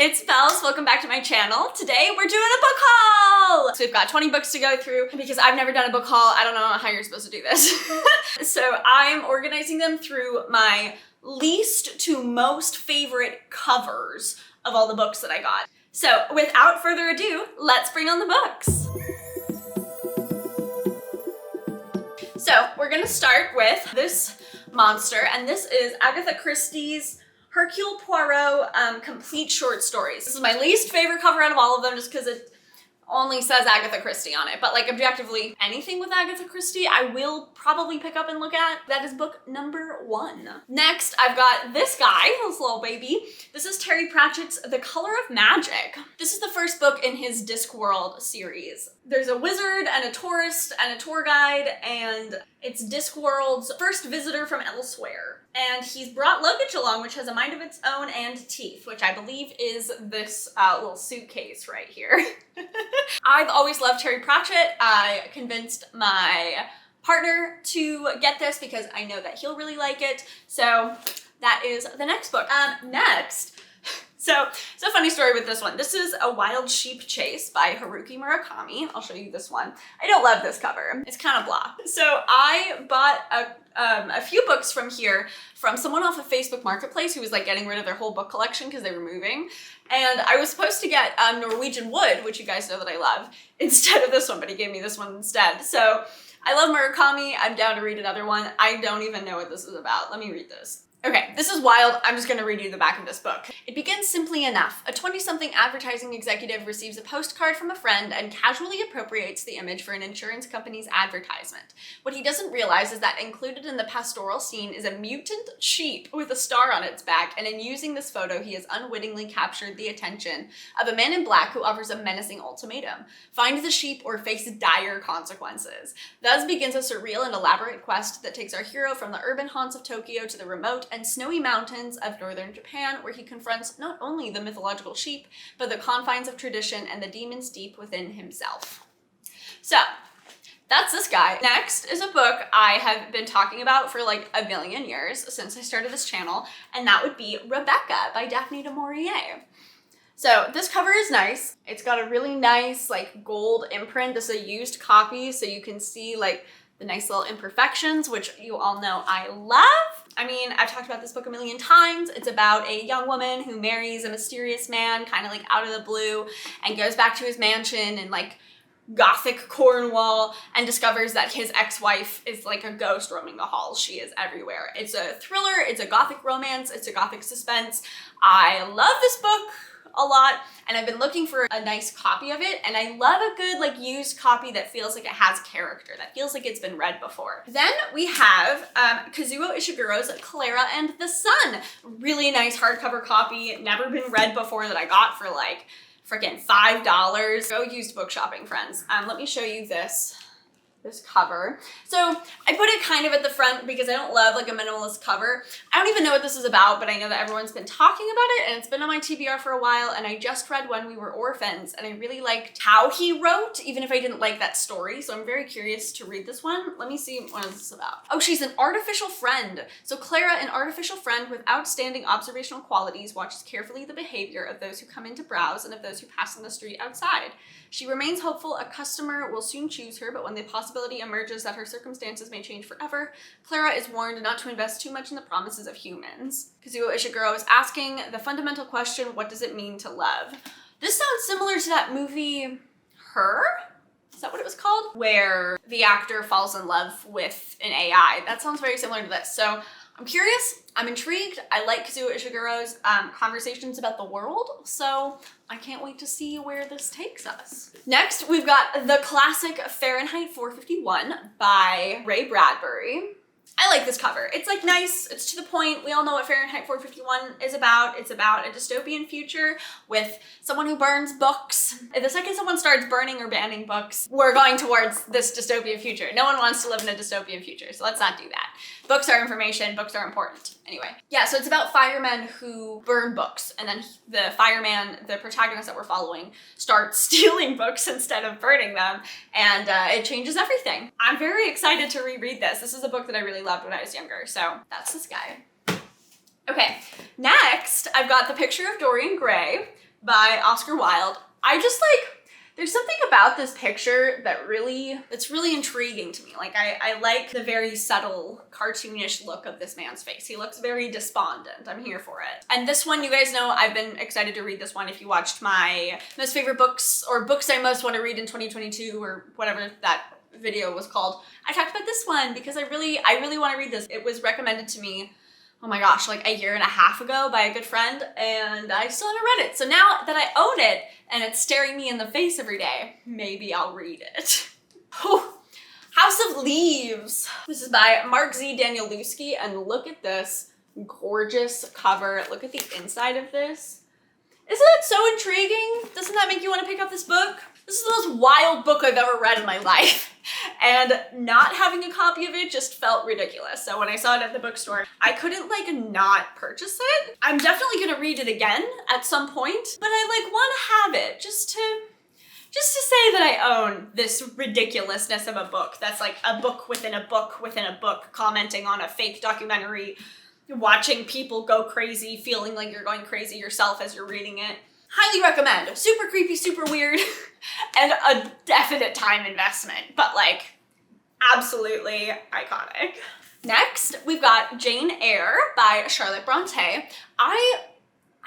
it's Bells. Welcome back to my channel. Today we're doing a book haul! So we've got 20 books to go through because I've never done a book haul. I don't know how you're supposed to do this. So I'm organizing them through my least to most favorite covers of all the books that I got. So without further ado, let's bring on the books. So we're gonna start with this monster, and this is Agatha Christie's Hercule Poirot complete short stories. This is my least favorite cover out of all of them just because it only says Agatha Christie on it. But like objectively, anything with Agatha Christie I will probably pick up and look at. That is book number 1. Next, I've got this guy, this little baby. This is Terry Pratchett's The Color of Magic. This is the first book in his Discworld series. There's a wizard and a tourist and a tour guide, and it's Discworld's first visitor from elsewhere. And he's brought luggage along, which has a mind of its own and teeth, which I believe is this little suitcase right here. I've always loved Terry Pratchett. I convinced my partner to get this because I know that he'll really like it. So that is the next book. So funny story with this one. This is A Wild Sheep Chase by Haruki Murakami. I'll show you this one. I don't love this cover. It's kind of blah. So I bought a few books from here from someone off of Facebook Marketplace who was like getting rid of their whole book collection because they were moving. And I was supposed to get Norwegian Wood, which you guys know that I love, instead of this one, but he gave me this one instead. So I love Murakami. I'm down to read another one. I don't even know what this is about. Let me read this. Okay, this is wild. I'm just gonna read you the back of this book. It begins simply enough. A 20-something advertising executive receives a postcard from a friend and casually appropriates the image for an insurance company's advertisement. What he doesn't realize is that included in the pastoral scene is a mutant sheep with a star on its back, and in using this photo, he has unwittingly captured the attention of a man in black who offers a menacing ultimatum. Find the sheep or face dire consequences. Thus begins a surreal and elaborate quest that takes our hero from the urban haunts of Tokyo to the remote and snowy mountains of northern Japan, where he confronts not only the mythological sheep, but the confines of tradition and the demons deep within himself. So that's this guy. Next is a book I have been talking about for like a million years since I started this channel, and that would be Rebecca by Daphne du Maurier. So this cover is nice. It's got a really nice like gold imprint. This is a used copy, so you can see like the nice little imperfections, which you all know I love. I mean, I've talked about this book a million times. It's about a young woman who marries a mysterious man kind of like out of the blue and goes back to his mansion in like Gothic Cornwall and discovers that his ex-wife is like a ghost roaming the halls. She is everywhere. It's a thriller, it's a Gothic romance, it's a Gothic suspense. I love this book a lot, and I've been looking for a nice copy of it, and I love a good like used copy that feels like it has character, that feels like it's been read before. Then we have Kazuo Ishiguro's Clara and the Sun. Really nice hardcover copy, never been read before, that I got for like freaking $5. Go used book shopping, friends. Let me show you this cover. So I put it kind of at the front because I don't love like a minimalist cover. I don't even know what this is about, but I know that everyone's been talking about it and it's been on my TBR for a while, and I just read When We Were Orphans and I really liked how he wrote, even if I didn't like that story. So I'm very curious to read this one. Let me see, what is this about? Oh, she's an artificial friend. So Clara, an artificial friend with outstanding observational qualities, watches carefully the behavior of those who come in to browse and of those who pass on the street outside. She remains hopeful a customer will soon choose her, but when the possibility emerges that her circumstances may change forever, Clara is warned not to invest too much in the promises of humans. Kazuo Ishiguro is asking the fundamental question, what does it mean to love? This sounds similar to that movie, Her? Is that what it was called? Where the actor falls in love with an AI. That sounds very similar to this. So I'm curious, I'm intrigued. I like Kazuo Ishiguro's conversations about the world, so I can't wait to see where this takes us. Next, we've got the classic Fahrenheit 451 by Ray Bradbury. I like this cover. It's like nice, it's to the point. We all know what Fahrenheit 451 is about. It's about a dystopian future with someone who burns books. The second someone starts burning or banning books, we're going towards this dystopian future. No one wants to live in a dystopian future, so let's not do that. Books are information, books are important. Anyway, yeah, so it's about firemen who burn books, and then the fireman, the protagonist that we're following, starts stealing books instead of burning them, and it changes everything. I'm very excited to reread this. This is a book that I really loved when I was younger, so that's this guy. Okay, next I've got The Picture of Dorian Gray by Oscar Wilde. I just like, there's something about this picture that's really intriguing to me. Like I like the very subtle cartoonish look of this man's face. He looks very despondent. I'm here for it. And this one, you guys know, I've been excited to read this one. If you watched my most favorite books or books I most want to read in 2022 or whatever that video was called, I talked about this one because I really want to read this. It was recommended to me, oh my gosh, like a year and a half ago by a good friend, and I still haven't read it. So now that I own it and it's staring me in the face every day, maybe I'll read it. House of Leaves. This is by Mark Z. Danielewski, and look at this gorgeous cover. Look at the inside of this. Isn't that so intriguing? Doesn't that make you want to pick up this book? This is the most wild book I've ever read in my life. And not having a copy of it just felt ridiculous. So when I saw it at the bookstore, I couldn't like not purchase it. I'm definitely gonna read it again at some point, but I like want to have it just to say that I own this ridiculousness of a book that's like a book within a book within a book, commenting on a fake documentary, watching people go crazy, feeling like you're going crazy yourself as you're reading it. Highly recommend. Super creepy, super weird, and a definite time investment, but like absolutely iconic. Next, we've got Jane Eyre by Charlotte Bronte.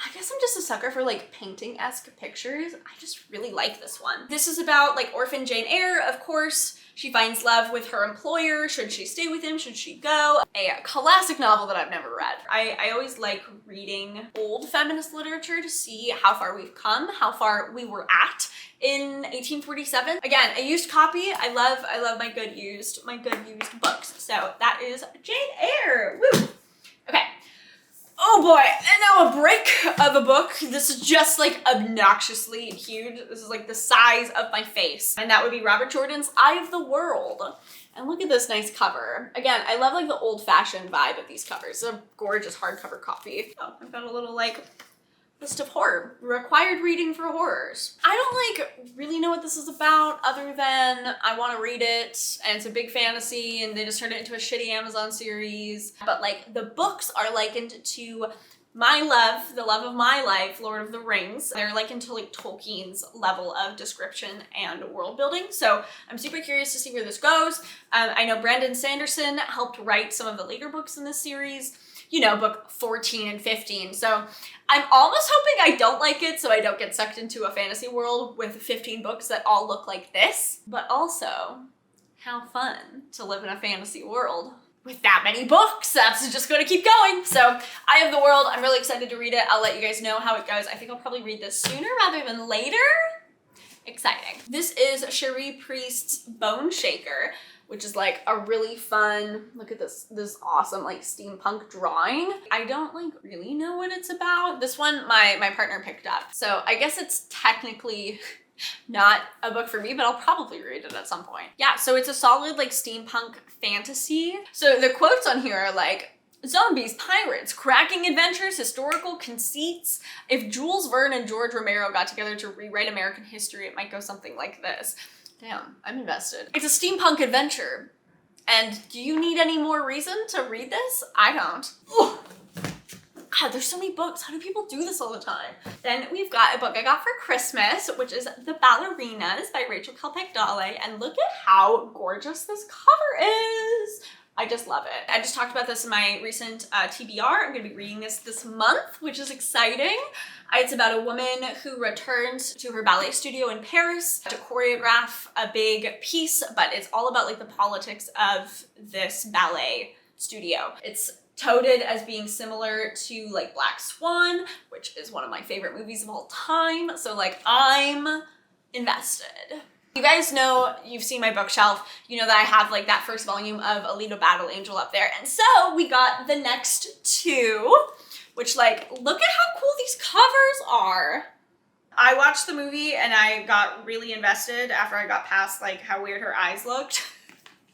I guess I'm just a sucker for like painting-esque pictures. I just really like this one. This is about like orphan Jane Eyre, of course. She finds love with her employer. Should she stay with him? Should she go? A classic novel that I've never read. I always like reading old feminist literature to see how far we've come, how far we were at in 1847. Again, a used copy. I love my good used books. So that is Jane Eyre. Woo! Okay. Oh boy, and now a brick of a book. This is just like obnoxiously huge. This is like the size of my face. And that would be Robert Jordan's Eye of the World. And look at this nice cover. Again, I love like the old-fashioned vibe of these covers. It's a gorgeous hardcover copy. Oh, I've got a little like list of horror, required reading for horrors. I don't like really know what this is about other than I want to read it and it's a big fantasy and they just turned it into a shitty Amazon series. But like the books are likened to my love, the love of my life, Lord of the Rings. They're likened to like Tolkien's level of description and world building. So I'm super curious to see where this goes. I know Brandon Sanderson helped write some of the later books in this series. You know, book 14 and 15. So I'm almost hoping I don't like it so I don't get sucked into a fantasy world with 15 books that all look like this. But also, how fun to live in a fantasy world with that many books. That's just gonna keep going. So Eye of the World, I'm really excited to read it. I'll let you guys know how it goes. I think I'll probably read this sooner rather than later. Exciting. This is Cherie Priest's Bone Shaker, which is like a really fun, look at this awesome like steampunk drawing. I don't like really know what it's about. This one my partner picked up. So I guess it's technically not a book for me, but I'll probably read it at some point. Yeah, so it's a solid like steampunk fantasy. So the quotes on here are like, zombies, pirates, cracking adventures, historical conceits. If Jules Verne and George Romero got together to rewrite American history, it might go something like this. Damn, I'm invested. It's a steampunk adventure. And do you need any more reason to read this? I don't. Ugh. God, there's so many books. How do people do this all the time? Then we've got a book I got for Christmas, which is The Ballerinas by Rachel Kalpik-Dale. And look at how gorgeous this cover is. I just love it. I just talked about this in my recent TBR. I'm gonna be reading this month, which is exciting. It's about a woman who returns to her ballet studio in Paris to choreograph a big piece, but it's all about like the politics of this ballet studio. It's touted as being similar to like Black Swan, which is one of my favorite movies of all time. So like I'm invested. You guys know, you've seen my bookshelf, you know that I have like that first volume of Alita Battle Angel up there. And so we got the next two, which like, look at how cool these covers are. I watched the movie and I got really invested after I got past like how weird her eyes looked.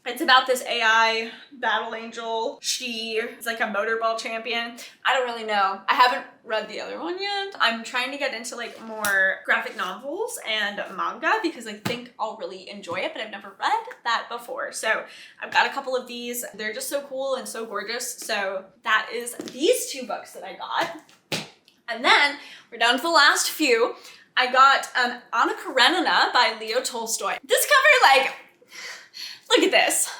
It's about this AI battle angel. She is like a motorball champion. I don't really know. I haven't read the other one yet. I'm trying to get into like more graphic novels and manga because I think I'll really enjoy it, but I've never read that before. So I've got a couple of these. They're just so cool and so gorgeous. So that is these two books that I got. And then we're down to the last few. I got Anna Karenina by Leo Tolstoy. This cover, like, look at this.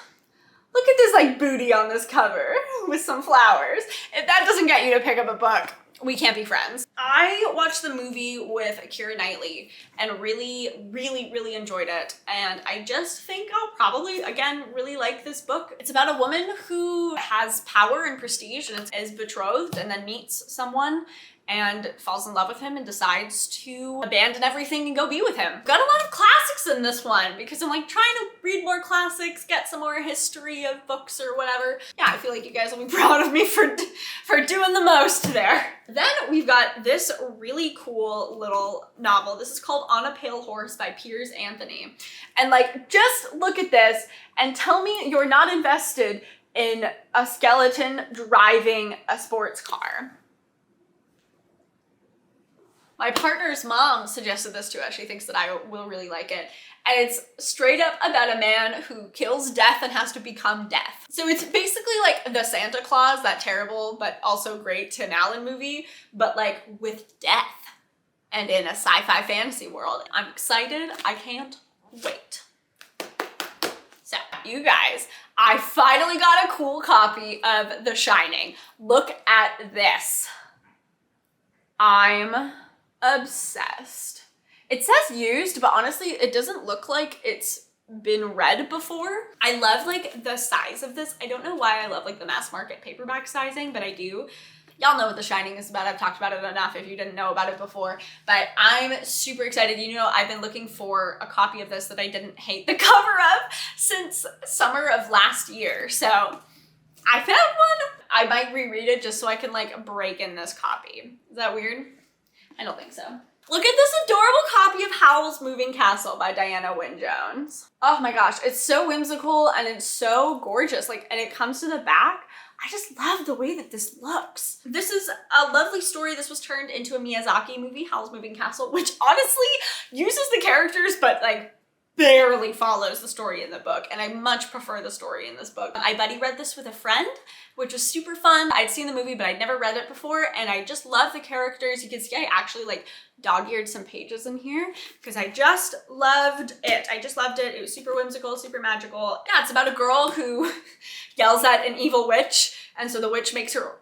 Look at this like booty on this cover with some flowers. If that doesn't get you to pick up a book, we can't be friends. I watched the movie with Keira Knightley and really enjoyed it. And I just think I'll probably, again, really like this book. It's about a woman who has power and prestige and is betrothed and then meets someone and falls in love with him and decides to abandon everything and go be with him. Got a lot of classics in this one because I'm like trying to read more classics, get some more history of books or whatever. Yeah, I feel like you guys will be proud of me for doing the most there. Then we've got this really cool little novel. This is called On a Pale Horse by Piers Anthony. And like, just look at this and tell me you're not invested in a skeleton driving a sports car. My partner's mom suggested this to us. She thinks that I will really like it. And it's straight up about a man who kills death and has to become death. So it's basically like the Santa Claus, that terrible but also great Tim Allen movie, but like with death and in a sci-fi fantasy world. I'm excited. I can't wait. So you guys, I finally got a cool copy of The Shining. Look at this. I'm obsessed. It says used, but honestly, it doesn't look like it's been read before. I love like the size of this. I don't know why I love like the mass market paperback sizing, but I do. Y'all know what The Shining is about. I've talked about it enough if you didn't know about it before, but I'm super excited. You know, I've been looking for a copy of this that I didn't hate the cover of since summer of last year. So I found one. I might reread it just so I can like break in this copy. Is that weird? I don't think so. Look at this adorable copy of Howell's Moving Castle by Diana Wynne Jones. Oh my gosh, it's so whimsical and it's so gorgeous. Like, and it comes to the back. I just love the way that this looks. This is a lovely story. This was turned into a Miyazaki movie, Howl's Moving Castle, which honestly uses the characters, but like barely follows the story in the book. And I much prefer the story in this book. I buddy read this with a friend, which was super fun. I'd seen the movie, but I'd never read it before. And I just love the characters. You can see I actually like dog-eared some pages in here because I just loved it. I just loved it. It was super whimsical, super magical. Yeah, it's about a girl who yells at an evil witch. And so the witch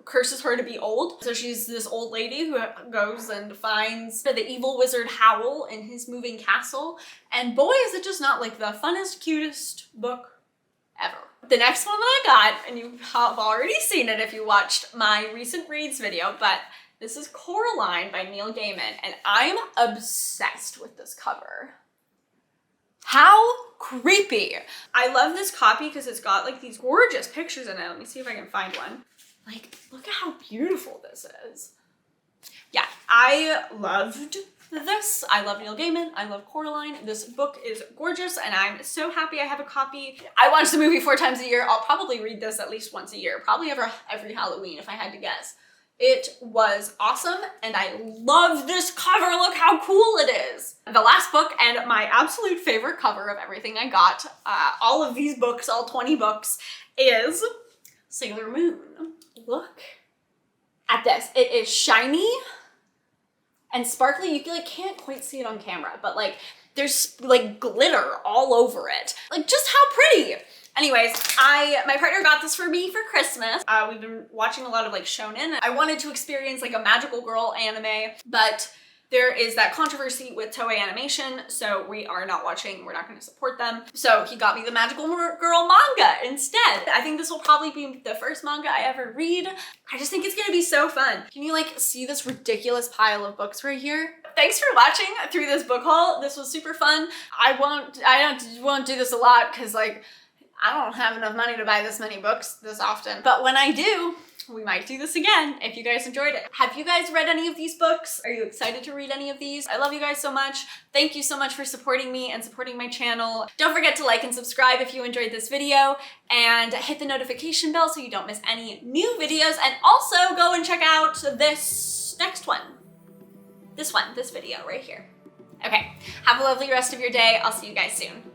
curses her to be old. So she's this old lady who goes and finds the evil wizard Howell in his moving castle. And boy, is it just not like the funnest, cutest book ever. The next one that I got, and you have already seen it if you watched my recent reads video, but this is Coraline by Neil Gaiman, and I'm obsessed with this cover. How creepy. I love this copy because it's got like these gorgeous pictures in it. Let me see if I can find one. Like, look at how beautiful this is. Yeah, I loved this. I love Neil Gaiman. I love Coraline. This book is gorgeous and I'm so happy I have a copy. I watch the movie 4 times a year. I'll probably read this at least once a year, probably every Halloween if I had to guess. It was awesome and I love this cover. Look how cool it is. The last book and my absolute favorite cover of everything I got, all of these books, all 20 books, is Sailor Moon. Look at this. It is shiny and sparkly. You like can't quite see it on camera, but like there's like glitter all over it. Like just how pretty. Anyways, my partner got this for me for Christmas. We've been watching a lot of like shonen. I wanted to experience like a magical girl anime, but there is that controversy with Toei Animation, so we are not watching, we're not gonna support them. So he got me the magical girl manga instead. I think this will probably be the first manga I ever read. I just think it's gonna be so fun. Can you like see this ridiculous pile of books right here? Thanks for watching through this book haul. This was super fun. I won't do this a lot because like, I don't have enough money to buy this many books this often. But when I do, we might do this again if you guys enjoyed it. Have you guys read any of these books? Are you excited to read any of these? I love you guys so much. Thank you so much for supporting me and supporting my channel. Don't forget to like and subscribe if you enjoyed this video and hit the notification bell so you don't miss any new videos. And also go and check out this next one. This video right here. Okay, have a lovely rest of your day. I'll see you guys soon.